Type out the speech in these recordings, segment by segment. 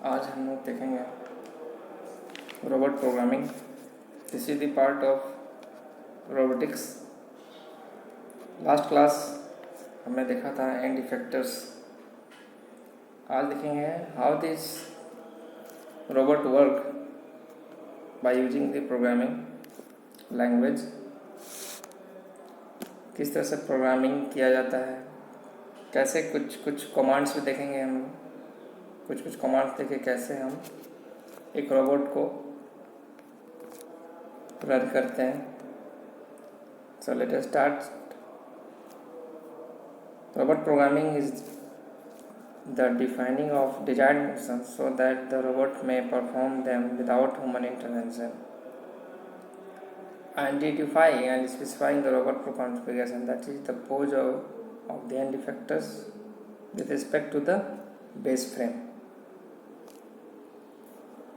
आज हम लोग देखेंगे robot programming. This is the part of robotics. Last class हमने देखा था एंड इफेक्टर्स। आज देखेंगे how this robot work by using the programming language. किस तरह से प्रोग्रामिंग किया जाता है, कैसे कुछ कमांड्स भी देखेंगे हम। कुछ कमांड्स देखे कैसे हम एक रोबोट को रन करते हैं। So let us start. Robot programming is the defining of desired actions so that the robot may perform them without human intervention. Identifying and specifying the robot configuration, that is the pose of the end effectors with respect to the base frame.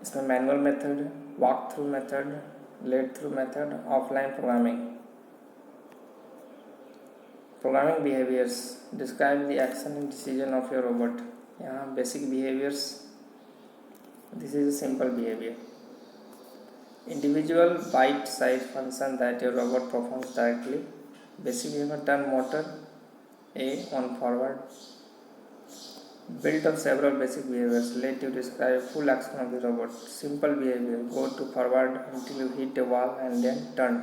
इसमें manual method, walk through method, lead through method, offline programming. Programming behaviours describe the action and decision of your robot. यहाँ basic behaviours, this is a simple behaviour. Individual bite size function that your robot performs directly. Basic behaviour turn motor A on forward. Built of several basic behaviors. Let you describe full action of the robot. Simple behavior: go to forward until you hit a wall and then turn.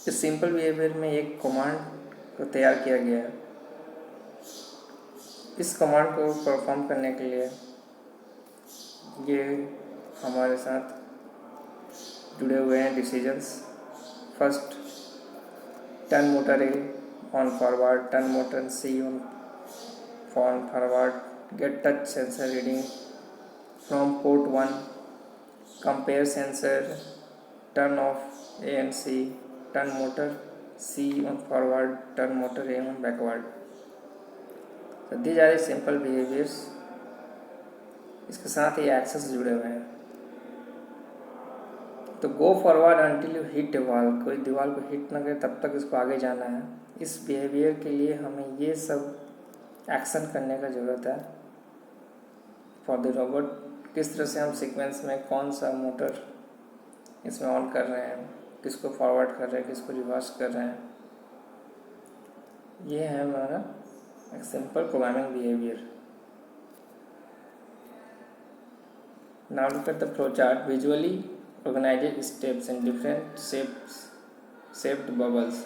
इस simple behaviour में एक command को तैयार किया गया है। इस command को परफॉर्म करने के लिए ये हमारे साथ जुड़े हुए हैं decisions. First, turn motor A on forward, turn motor C on forward, get touch sensor reading from port 1, compare sensor, turn off A and C, turn motor C on forward, turn motor A on backward. So these are the simple behaviors. इसके साथ ही access जुड़े हुए हैं। तो go forward until you hit A wall, कोई दीवार को hit ना करे तब तक इसको आगे जाना है। इस बिहेवियर के लिए हमें ये सब एक्शन करने का ज़रूरत है फॉर द रोबोट। किस तरह से हम सीक्वेंस में कौन सा मोटर इसमें ऑन कर रहे हैं, किसको फॉरवर्ड कर रहे हैं, किसको रिवर्स कर रहे हैं। ये है हमारा एक simple programming behaviour. Now look at the flow chart. Visually organised steps in different shaped bubbles.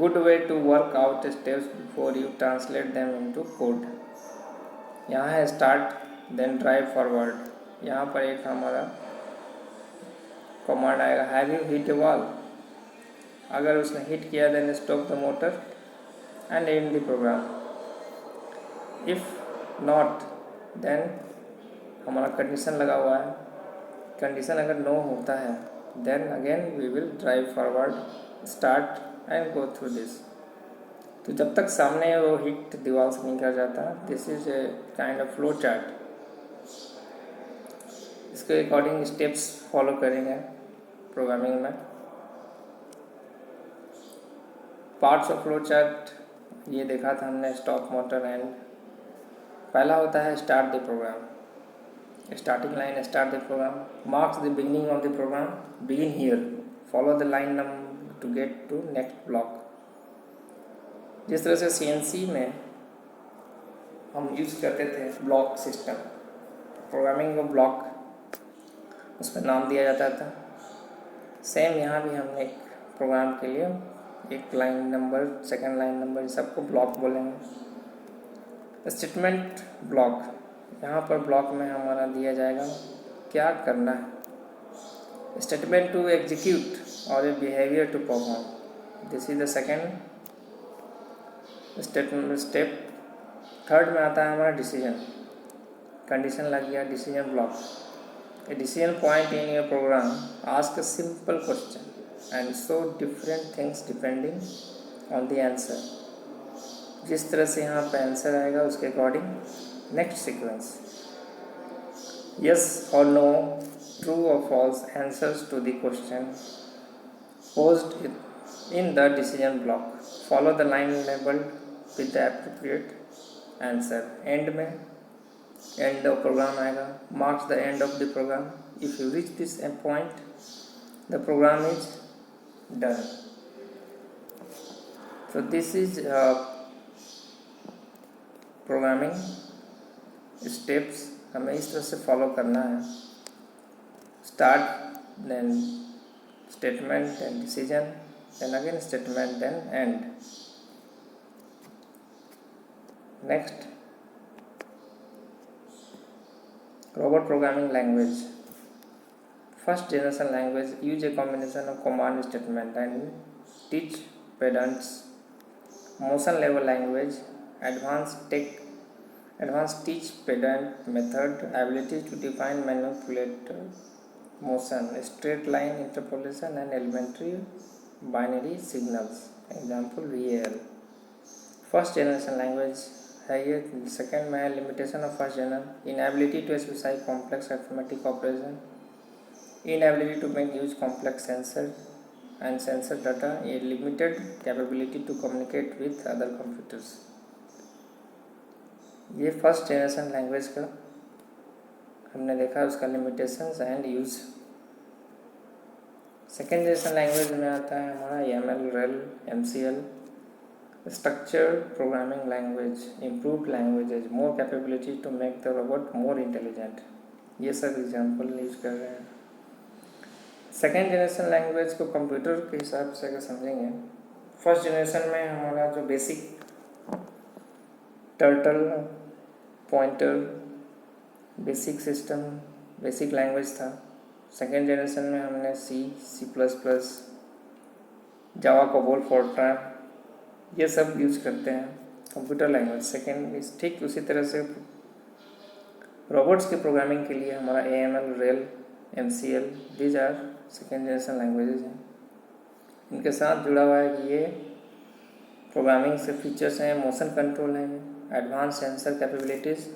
Good way to work out steps before you translate them into code. यहाँ है start then drive forward। यहाँ पर एक हमारा command आएगा have you hit a wall। अगर उसने hit किया then stop the motor and end the program. If not then हमारा कंडीशन लगा हुआ है। कंडीशन अगर नो होता है then again we will drive forward, start and go through this। तो जब तक सामने वो हिट दीवार से नहीं कर जाता, this is a kind of flow chart. इसके अकॉर्डिंग स्टेप्स फॉलो करेंगे प्रोग्रामिंग में। पार्ट्स ऑफ फ्लो चार्ट ये देखा था हमने, स्टॉप मोटर एंड। पहला होता है start the program. Starting line start the program marks the beginning of the program. Begin here, follow the line number to get to next block. जिस तरह से CNC में हम यूज़ करते थे ब्लॉक सिस्टम, प्रोग्रामिंग को ब्लॉक उसमें नाम दिया जाता था, सेम यहाँ भी हमने एक प्रोग्राम के लिए एक line number, second line number, सबको ब्लॉक बोलेंगे। स्टेटमेंट ब्लॉक, यहाँ पर ब्लॉक में हमारा दिया जाएगा क्या करना है। स्टेटमेंट टू एग्जीक्यूट और a behaviour to perform, this is the second step. Third में आता है हमारा डिसीजन। कंडीशन लग गया, decision block. A decision point in your program ask a simple question and show different things depending on the answer. जिस तरह से यहाँ पे आंसर आएगा उसके अकॉर्डिंग नेक्स्ट सीक्वेंस, यस और no, true or false answers to the question posed in the decision block. Follow the line labeled with the appropriate answer. End में end of program आएगा, marks the end of the program, if you reach this point the program is done. So this is programming steps हमें इस तरह से follow करना है, start then statement then decision then again statement then end. Next, robot programming language. First generation language use a combination of command statement and teach pedants. Motion level language, advanced teach pedant method, ability to define manipulate motion, straight line interpolation and elementary binary signals. Example VAL. First generation language है ये। Second में है limitation of first general, inability to specify complex arithmetic operation, inability to make use complex sensor and sensor data, ये limited capability to communicate with other computers. ये first generation language का हमने देखा, उसका limitations and use. Second generation language में आता है हमारा ML, RAIL, MCL, structured programming language, improved languages, more capability to make the robot more intelligent। ये सब एग्जाम्पल यूज कर रहे हैं। सेकेंड जनरेशन लैंग्वेज को कंप्यूटर के हिसाब से अगर समझेंगे, फर्स्ट जनरेशन में हमारा जो basic turtle, pointer, basic system, basic language था। सेकेंड जनरेशन में हमने C++, जावा, कोबोल, फोर्ट्रान ये सब यूज करते हैं कंप्यूटर लैंग्वेज। सेकेंड इस ठीक उसी तरह से रोबोट्स के प्रोग्रामिंग के लिए हमारा AML, RAIL, MCL, these are second generation languages हैं। इनके साथ जुड़ा हुआ है कि ये प्रोग्रामिंग से फीचर्स हैं, मोशन कंट्रोल है, advance sensor capabilities,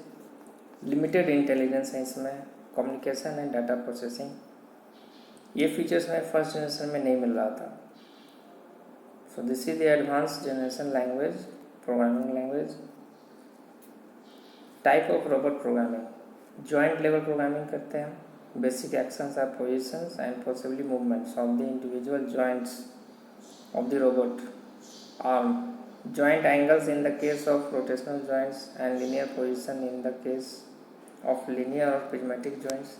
limited intelligence है इसमें, कम्युनिकेशन एंड डाटा प्रोसेसिंग। ये फीचर्स हमें फर्स्ट जनरेशन में नहीं मिल रहा था। So this is the advanced generation language, programming language. Type of robot programming, joint level programming करते हैं, basic actions are positions and possibly movements of the individual joints of the robot, arm, joint angles in the case of rotational joints and linear position in the case of linear or prismatic joints.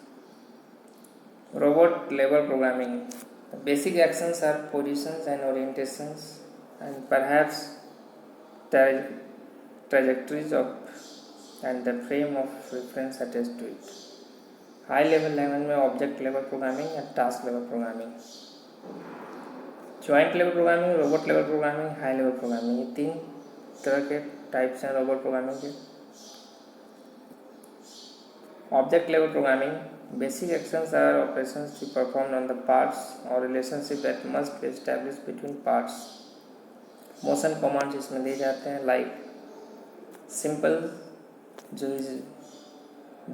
Robot level programming, basic actions are positions and orientations and perhaps trajectories of and the frame of reference attached to it. High level language में object level programming and task level programming, joint level programming, robot level programming, high level programming, ये तीन तरह के types हैं robot programming के। Object level programming, basic actions are operations to perform on the parts or relationship that must be established between parts. Motion commands इसमें दिए जाते हैं, like simple जो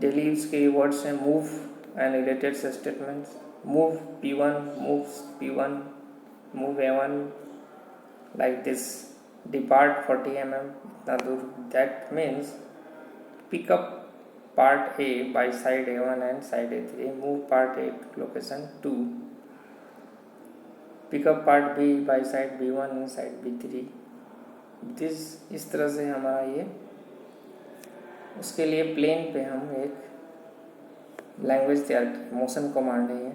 डेली यूज के वर्ड्स हैं, move and related statements, move P1, move P1, move A1 like this, depart 40 mm इतना दूर, that means pick up part A by side A1 and side A3, move part A to location 2, pick up part B by side B1 and side B3। इस तरह से हमारा ये, उसके लिए plane पे हम एक लैंग्वेज तैयार की, मोशन कमांड है ये।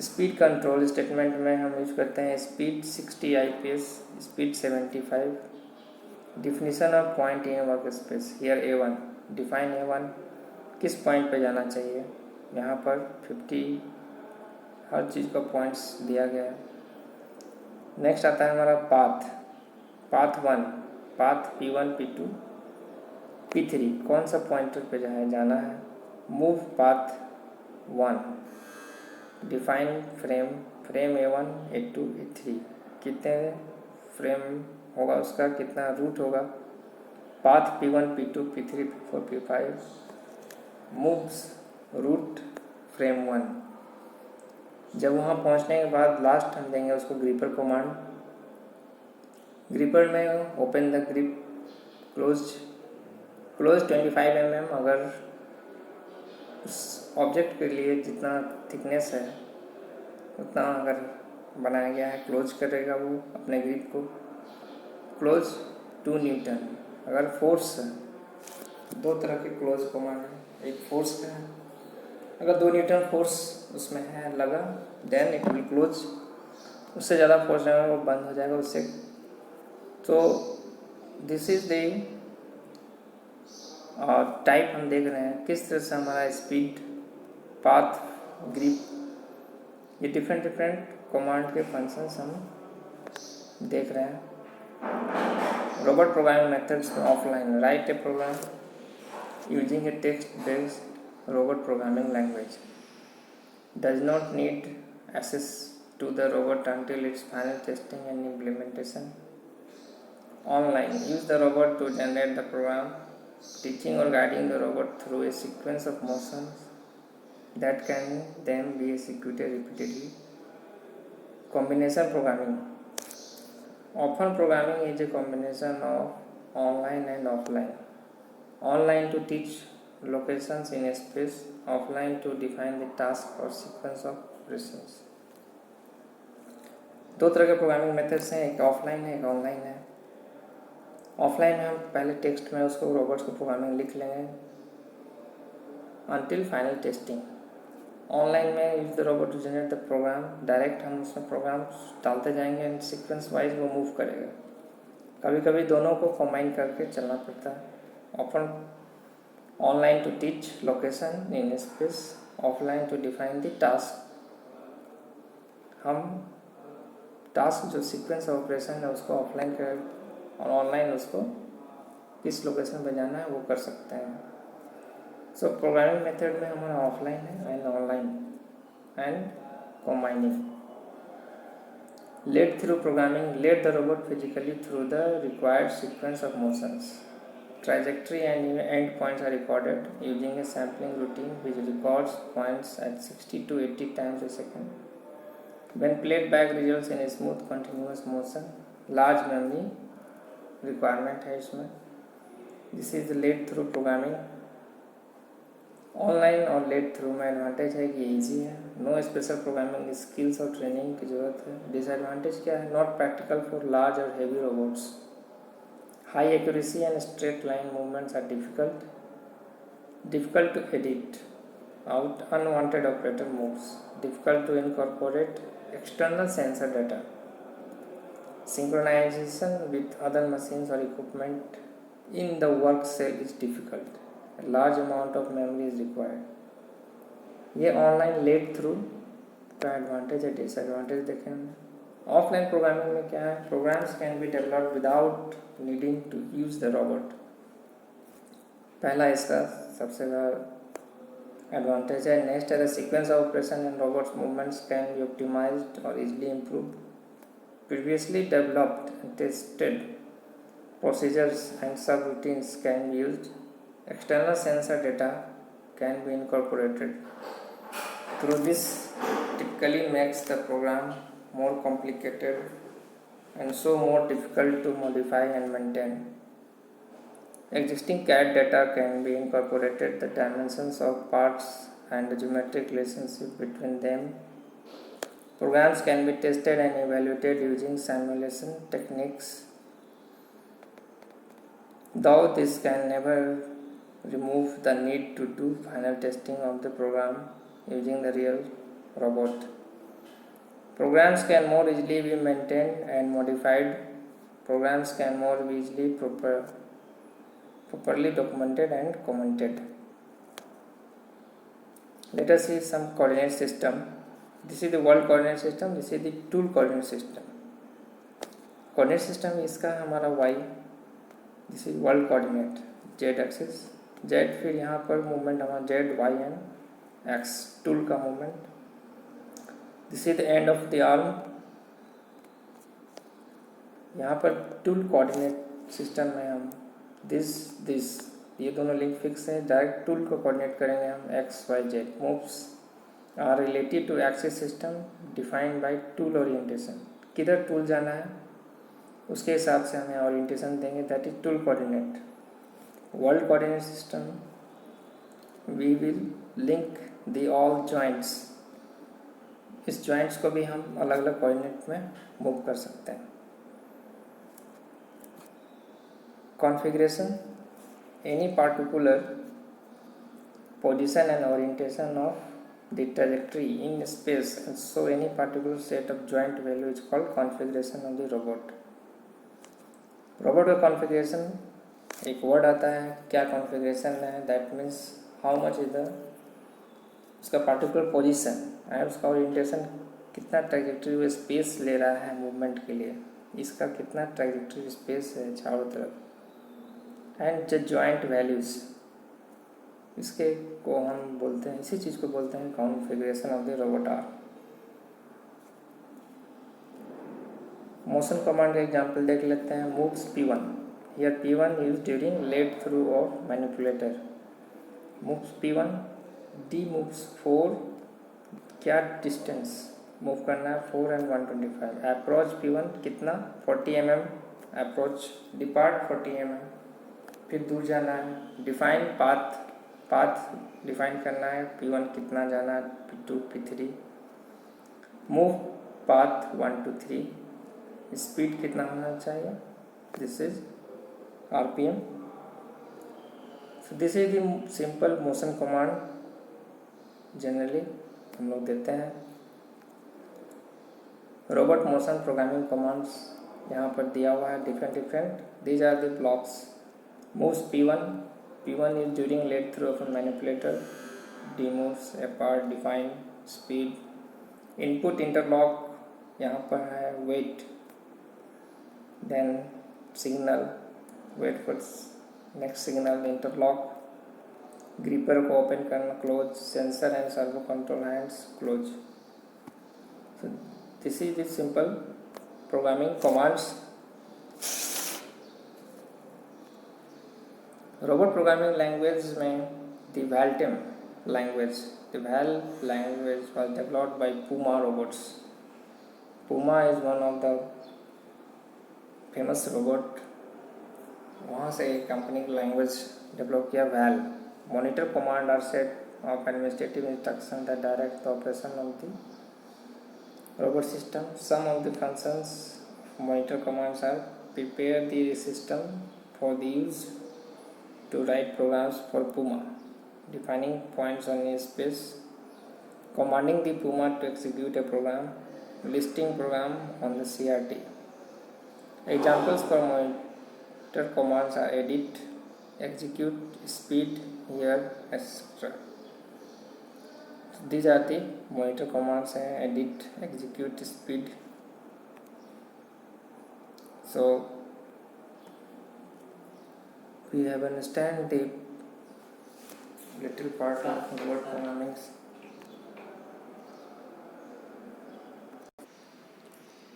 स्पीड कंट्रोल स्टेटमेंट में हम यूज करते हैं speed 60 IPS, speed 75, definition of point in work space, here A1, define A1 किस पॉइंट पे जाना चाहिए, यहाँ पर 50 हर चीज़ का पॉइंट्स दिया गया है। नेक्स्ट आता है हमारा path 1, path P1, P2, P3, कौन सा पॉइंटर पे जाना है, move path 1, define frame A1, A2, A3, कितने फ्रेम होगा उसका, कितना रूट होगा, path P1, P2, P3, P4, P5, moves root frame 1। जब वहाँ पहुँचने के बाद लास्ट हम देंगे उसको ग्रिपर कमांड। ग्रिपर में open the grip close 25 mm, अगर उस ऑब्जेक्ट के लिए जितना थिकनेस है उतना अगर बनाया गया है, क्लोज करेगा वो अपने ग्रिप को। Close 2 Newton. अगर फोर्स है, दो तरह के क्लोज कमांड है, एक फोर्स का है, अगर 2 न्यूटन फोर्स उसमें है लगा, देन इट विल क्लोज। उससे ज़्यादा फोर्स रहेगा वो बंद हो जाएगा उससे। तो दिस इज द टाइप हम देख रहे हैं किस तरह से हमारा स्पीड, पाथ, ग्रिप, ये डिफरेंट कमांड के फंक्शंस हम देख रहे हैं। Robot programming methods offline. Write a program using a text based robot programming language does not need access to the robot until its final testing and implementation. Online, use the robot to generate the program, teaching or guiding the robot through a sequence of motions that can then be executed repeatedly. Combination programming. Often programming is a combination of online and offline. Online to teach locations in a space, offline to define the task or sequence of operations. दो तरह के programming methods हैं, एक offline है, एक online है। Offline में हम पहले टेक्स्ट में उसको रोबोट्स को प्रोग्रामिंग लिख लेंगे until फाइनल टेस्टिंग। ऑनलाइन में use the robot to generate the program, direct हम उसमें प्रोग्राम डालते जाएंगे एंड सीक्वेंस वाइज वो मूव करेगा। कभी कभी दोनों को कंबाइन करके चलना पड़ता है। Often online to teach location in space, offline to define the task. हम टास्क जो सीक्वेंस ऑपरेशन है उसको ऑफलाइन कर और ऑनलाइन उसको किस लोकेशन पे जाना है वो कर सकते हैं। सो प्रोग्रामिंग मेथड में हमारा ऑफलाइन है and online and combining. Lead through programming, lead the robot physically through the required sequence of motions. Trajectory and end points are recorded using a sampling routine which records points at 60 to 80 times a second. When played back results in a smooth continuous motion. Large memory requirement है इसमें। This is the lead through programming. Online और lead through में advantage है कि easy है, no special programming skills और training की ज़रूरत है। डिसएडवांटेज क्या है? नॉट प्रैक्टिकल फॉर लार्ज और heavy robots. High accuracy and straight line movements are difficult to edit out unwanted operator moves, difficult to incorporate external sensor data, synchronization with other machines or equipment in the work cell is difficult, a large amount of memory is required. ये online lead through का advantage है। Disadvantage देखें हमने। Offline programming में क्या है? Programs can be developed without needing to use the robot. पहला इसका सबसे बड़ा एडवांटेज है। नेक्स्ट है the sequence of operation and robots movements can be optimised और easily improved. Previously developed and tested procedures and subroutines can be used. External sensor data can be incorporated. Through this typically makes the program more complicated and so more difficult to modify and maintain. Existing CAD data can be incorporated, the dimensions of parts and the geometric relationship between them. Programs can be tested and evaluated using simulation techniques, though this can never remove the need to do final testing of the program using the real robot. Programs can more easily be maintained and modified. Programs can more easily properly documented and commented. Let us see some coordinate system. This is the world coordinate system. This is the tool coordinate system. Coordinate system इसका हमारा y. This is world coordinate. Z axis. Z फिर यहाँ पर movement हमारा Z, y and x. Tool का movement. This is the end of the arm. यहाँ पर tool coordinate system में हम दिस ये दोनों लिंक फिक्स है। डायरेक्ट टूल को कोऑर्डिनेट करेंगे हम X Y Z. Moves are related to axis system defined by tool orientation. किधर टूल जाना है उसके हिसाब से हमें ओरिएंटेशन देंगे, that is tool coordinate. World coordinate system, we will link the all joints, इस जॉइंट्स को भी हम अलग अलग कोऑर्डिनेट में मूव कर सकते हैं। Configuration, any particular position and orientation of the trajectory in space, and so any particular set of joint value is called configuration of the robot। Robot का कॉन्फ़िगरेशन एक वर्ड आता है, क्या कॉन्फ़िगरेशन है, that means how much is the उसका particular position and उसका orientation, कितना trajectory वो स्पेस ले रहा है मूवमेंट के लिए, इसका कितना ट्रैजेक्टरी स्पेस है चारों तरफ, एंड द जॉइंट वैल्यूज़, इसके को हम बोलते हैं, इसी चीज़ को बोलते हैं configuration of the robot arm. Motion command का एग्जांपल देख लेते हैं। Moves P1, here P1 use during lead through of manipulator. Moves P1, D moves 4, क्या डिस्टेंस मूव करना है, 4 and 125। अप्रोच P1 कितना, 40 mm अप्रोच, डिपार्ट 40 mm, फिर दूर जाना है। डिफाइन पाथ डिफाइन करना है, P1 कितना जाना है, P2 P3। Move path 1 to 3, speed कितना होना चाहिए, this is RPM। So this is the simple motion command generally हम लोग देते हैं। रोबोट मोशन प्रोग्रामिंग कमांड्स यहाँ पर दिया हुआ है, different, these are the blocks. Moves P1 is during lead through of a manipulator, D moves, apart, define, speed, input interlock, यहाँ पर है wait, then signal, wait for next signal, interlock, gripper को open करना, close, sensor and servo control hands, close। So this is the simple programming commands। Robot programming language में the VALTEM language, the VAL language was developed by Puma robots। Puma is one of the famous robot, वहाँ से एक company की language develop किया VAL। Monitor command are set of administrative instruction that direct the operation of the robot system. Some of the functions monitor commands are prepare the system for the use, to write programs for Puma, defining points on a space, commanding the Puma to execute a program, listing program on the CRT। Examples for monitor commands are edit, execute, speed, here, etc। These are the monitor commands, edit, execute, speed। So we have understand the little part of word programming।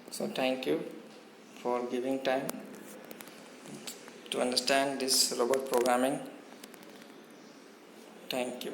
So thank you for giving time to understand this robot programming. Thank you.